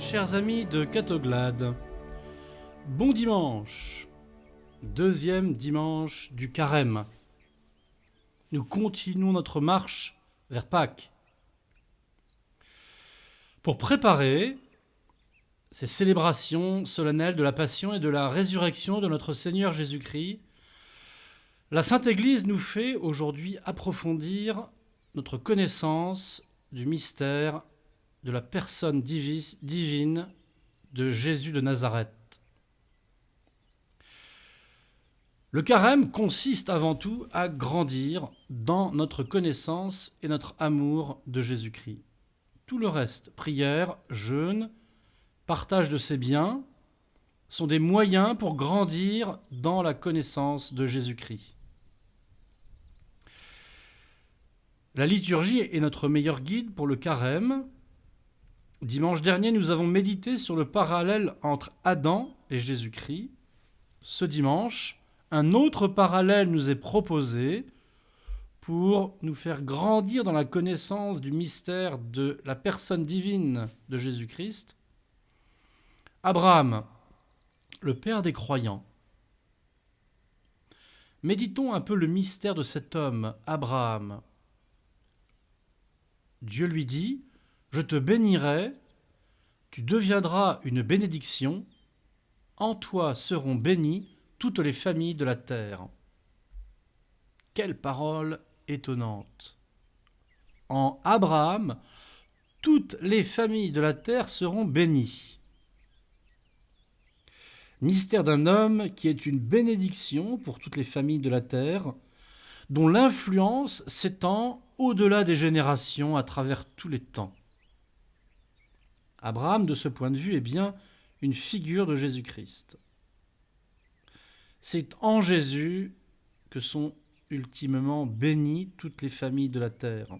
Chers amis de Catoglade, bon dimanche, deuxième dimanche du Carême. Nous continuons notre marche vers Pâques. Pour préparer ces célébrations solennelles de la Passion et de la résurrection de notre Seigneur Jésus-Christ, la Sainte Église nous fait aujourd'hui approfondir notre connaissance du mystère de la personne divine de Jésus de Nazareth. Le carême consiste avant tout à grandir dans notre connaissance et notre amour de Jésus-Christ. Tout le reste, prière, jeûne, partage de ses biens, sont des moyens pour grandir dans la connaissance de Jésus-Christ. La liturgie est notre meilleur guide pour le carême. Dimanche dernier, nous avons médité sur le parallèle entre Adam et Jésus-Christ. Ce dimanche, un autre parallèle nous est proposé pour nous faire grandir dans la connaissance du mystère de la personne divine de Jésus-Christ. Abraham, le père des croyants. Méditons un peu le mystère de cet homme, Abraham. Dieu lui dit: « Je te bénirai, tu deviendras une bénédiction, en toi seront bénies toutes les familles de la terre. » Quelle parole étonnante! En Abraham, toutes les familles de la terre seront bénies. Mystère d'un homme qui est une bénédiction pour toutes les familles de la terre, dont l'influence s'étend au-delà des générations à travers tous les temps. Abraham, de ce point de vue, est bien une figure de Jésus-Christ. C'est en Jésus que sont ultimement bénies toutes les familles de la terre.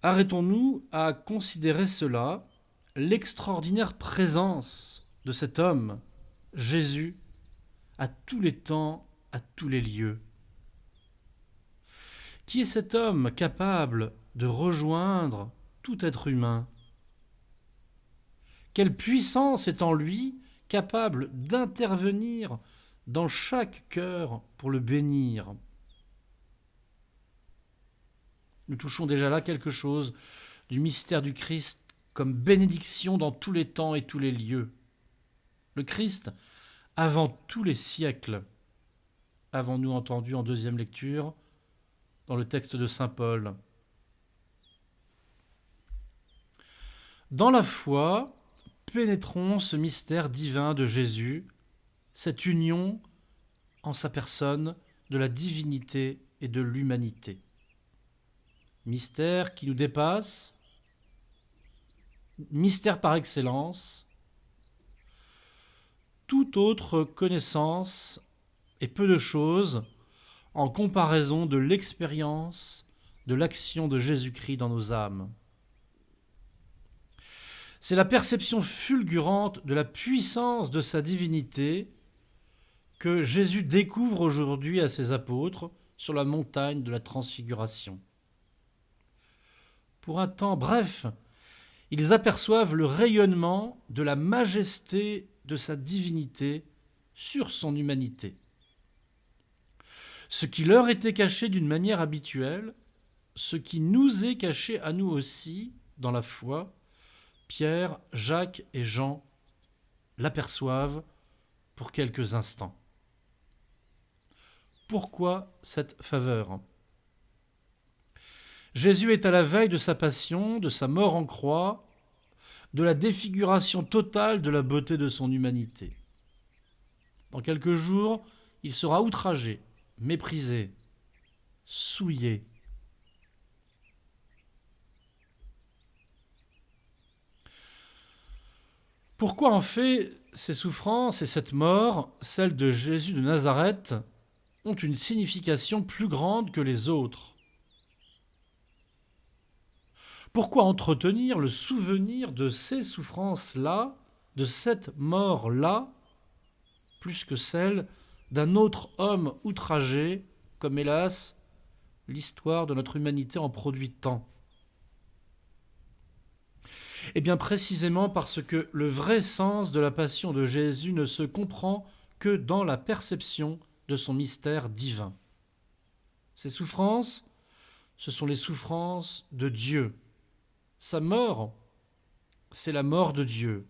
Arrêtons-nous à considérer cela, l'extraordinaire présence de cet homme, Jésus, à tous les temps, à tous les lieux. Qui est cet homme capable de rejoindre tout être humain? Quelle puissance est en lui capable d'intervenir dans chaque cœur pour le bénir? Nous touchons déjà là quelque chose du mystère du Christ comme bénédiction dans tous les temps et tous les lieux. Le Christ, avant tous les siècles, avons-nous entendu en deuxième lecture, dans le texte de saint Paul. Dans la foi, pénétrons ce mystère divin de Jésus, cette union en sa personne de la divinité et de l'humanité. Mystère qui nous dépasse, mystère par excellence. Toute autre connaissance est peu de choses en comparaison de l'expérience de l'action de Jésus-Christ dans nos âmes. C'est la perception fulgurante de la puissance de sa divinité que Jésus découvre aujourd'hui à ses apôtres sur la montagne de la Transfiguration. Pour un temps bref, ils aperçoivent le rayonnement de la majesté de sa divinité sur son humanité. Ce qui leur était caché d'une manière habituelle, ce qui nous est caché à nous aussi dans la foi, Pierre, Jacques et Jean l'aperçoivent pour quelques instants. Pourquoi cette faveur ? Jésus est à la veille de sa passion, de sa mort en croix, de la défiguration totale de la beauté de son humanité. Dans quelques jours, il sera outragé, méprisé, souillé. Pourquoi en fait ces souffrances et cette mort, celle de Jésus de Nazareth, ont une signification plus grande que les autres ? Pourquoi entretenir le souvenir de ces souffrances-là, de cette mort-là, plus que celle d'un autre homme outragé, comme hélas l'histoire de notre humanité en produit tant? Eh bien précisément parce que le vrai sens de la passion de Jésus ne se comprend que dans la perception de son mystère divin. Ses souffrances, ce sont les souffrances de Dieu. Sa mort, c'est la mort de Dieu.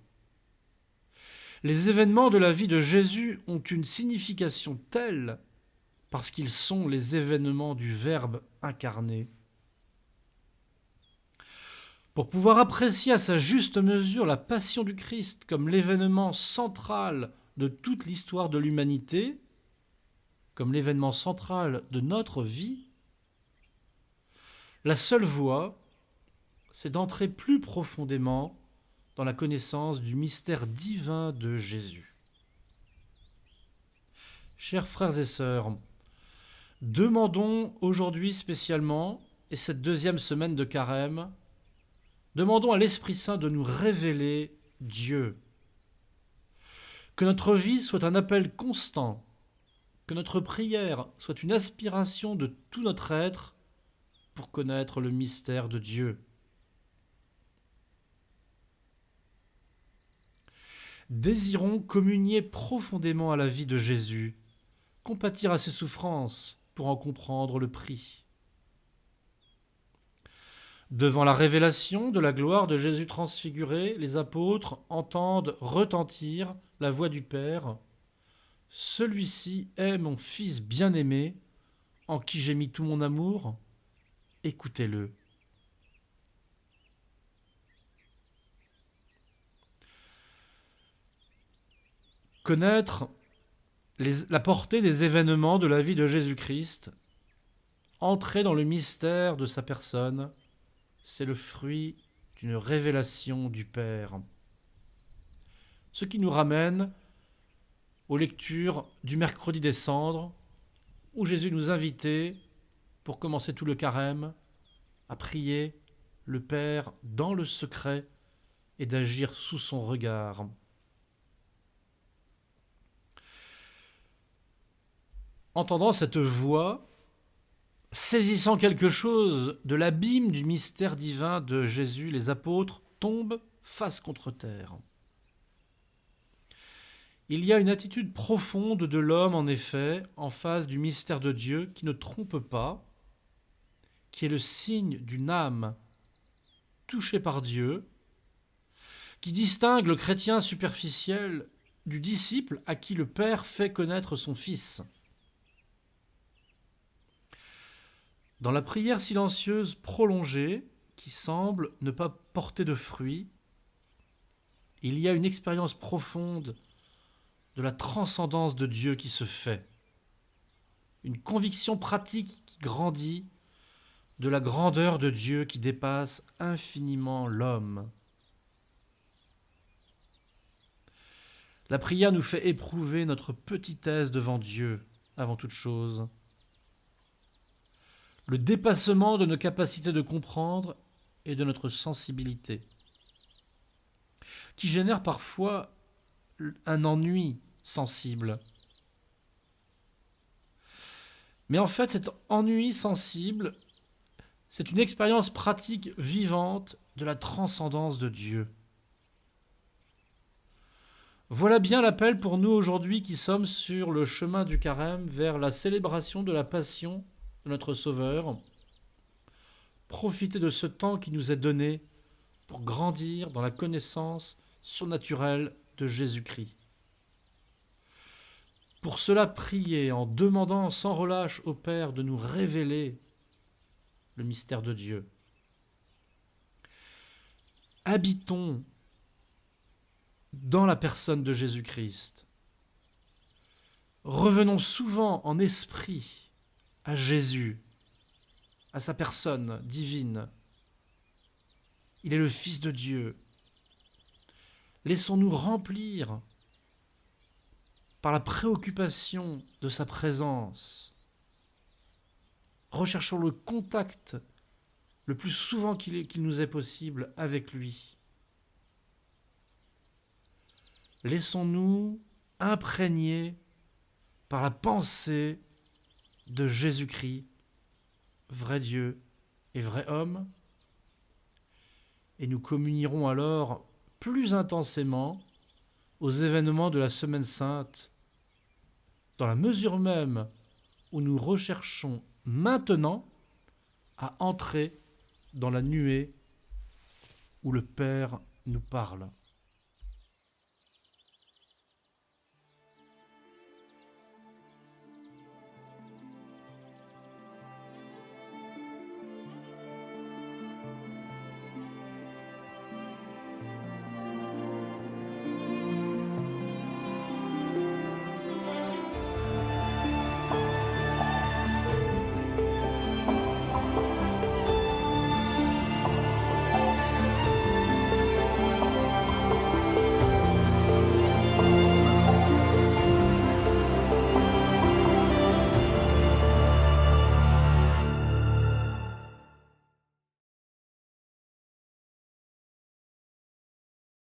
Les événements de la vie de Jésus ont une signification telle parce qu'ils sont les événements du Verbe incarné. Pour pouvoir apprécier à sa juste mesure la passion du Christ comme l'événement central de toute l'histoire de l'humanité, comme l'événement central de notre vie, la seule voie, c'est d'entrer plus profondément dans la connaissance du mystère divin de Jésus. Chers frères et sœurs, demandons aujourd'hui spécialement, et cette deuxième semaine de Carême, demandons à l'Esprit Saint de nous révéler Dieu. Que notre vie soit un appel constant, que notre prière soit une aspiration de tout notre être pour connaître le mystère de Dieu. Désirons communier profondément à la vie de Jésus, compatir à ses souffrances pour en comprendre le prix. Devant la révélation de la gloire de Jésus transfiguré, les apôtres entendent retentir la voix du Père. « Celui-ci est mon Fils bien-aimé, en qui j'ai mis tout mon amour. Écoutez-le. » Connaître la portée des événements de la vie de Jésus-Christ, entrer dans le mystère de sa personne, c'est le fruit d'une révélation du Père. Ce qui nous ramène aux lectures du mercredi des cendres, où Jésus nous invitait, pour commencer tout le carême, à prier le Père dans le secret et d'agir sous son regard. Entendant cette voix, saisissant quelque chose de l'abîme du mystère divin de Jésus, les apôtres tombent face contre terre. Il y a une attitude profonde de l'homme, en effet, en face du mystère de Dieu qui ne trompe pas, qui est le signe d'une âme touchée par Dieu, qui distingue le chrétien superficiel du disciple à qui le Père fait connaître son Fils. Dans la prière silencieuse prolongée, qui semble ne pas porter de fruits, il y a une expérience profonde de la transcendance de Dieu qui se fait, une conviction pratique qui grandit de la grandeur de Dieu qui dépasse infiniment l'homme. La prière nous fait éprouver notre petitesse devant Dieu, avant toute chose. Le dépassement de nos capacités de comprendre et de notre sensibilité, qui génère parfois un ennui sensible. Mais en fait, cet ennui sensible, c'est une expérience pratique vivante de la transcendance de Dieu. Voilà bien l'appel pour nous aujourd'hui qui sommes sur le chemin du carême vers la célébration de la passion de notre Sauveur. Profitez de ce temps qui nous est donné pour grandir dans la connaissance surnaturelle de Jésus-Christ. Pour cela, priez en demandant sans relâche au Père de nous révéler le mystère de Dieu. Habitons dans la personne de Jésus-Christ. Revenons souvent en esprit à Jésus, à sa personne divine. Il est le Fils de Dieu. Laissons-nous remplir par la préoccupation de sa présence. Recherchons le contact le plus souvent qu'il nous est possible avec lui. Laissons-nous imprégner par la pensée de Jésus-Christ, vrai Dieu et vrai homme, et nous communierons alors plus intensément aux événements de la Semaine Sainte, dans la mesure même où nous recherchons maintenant à entrer dans la nuée où le Père nous parle.